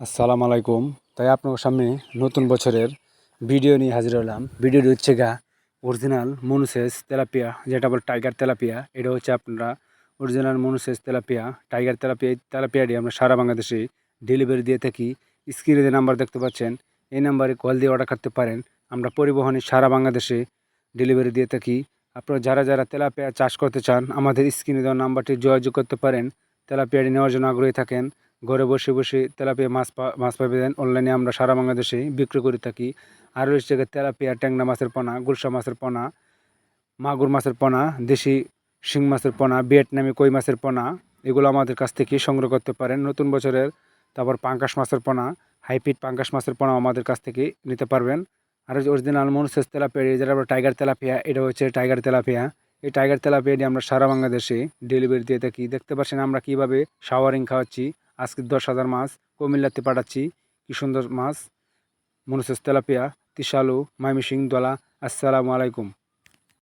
আসসালামু আলাইকুম। তাই আপনার সামনে নতুন বছরের ভিডিও নিয়ে হাজির হলাম। ভিডিওটি হচ্ছে অরিজিনাল মনুসেস তেলাপিয়া, যেটা বলে টাইগার তেলাপিয়া। এটা হচ্ছে আপনারা অরিজিনাল মনুসেস তেলাপিয়া, টাইগার তেলাপিয়া। এই তেলাপিয়াটি আমরা সারা বাংলাদেশে ডেলিভারি দিয়ে থাকি। স্ক্রিনে যে নাম্বার দেখতে পাচ্ছেন, এই নাম্বারে কল দিয়ে অর্ডার করতে পারেন। আমরা পরিবহনে সারা বাংলাদেশে ডেলিভারি দিয়ে থাকি। আপনারা যারা যারা তেলাপিয়া চাষ করতে চান, আমাদের স্ক্রিনে দেওয়া নাম্বারটি যোগাযোগ করতে পারেন। তেলাপিয়াটি নেওয়ার জন্য আগ্রহী থাকেন। ঘরে বসে বসে তেলাপিয়া মাছ পাবেন। অনলাইনে আমরা সারা বাংলাদেশে বিক্রি করে থাকি। আর রয়েছে তেলাপিয়া, ট্যাংরা মাছের পোনা, গুলশা মাছের পোনা, মাগুর মাছের পোনা, দেশি শিং মাছের পোনা, ভিয়েতনামি কই মাছের পোনা, এগুলো আমাদের কাছ থেকে সংগ্রহ করতে পারেন নতুন বছরের। তারপর পাঙ্গাস মাছের পোনা, হাইব্রিড পাঙ্গাস মাছের পোনা আমাদের কাছ থেকে নিতে পারবেন। আর অরিজিনাল মনুসেস তেলাপিয়া, যেটা আমরা টাইগার তেলাপিয়া, এটা হচ্ছে টাইগার তেলাপিয়া। এই টাইগার তেলাপিয়াটি আমরা সারা বাংলাদেশে ডেলিভারি দিয়ে থাকি। দেখতে পাচ্ছেন আমরা কীভাবে শাওয়ারিং খাওয়াচ্ছি। আজকে 10,000 মাছ কুমিল্লাতে পাঠাচ্ছি। কি সুন্দর মাছ, মনুসেস তেলাপিয়া, তিশালু, ময়মনসিংহ, দোলা। আসসালামু আলাইকুম।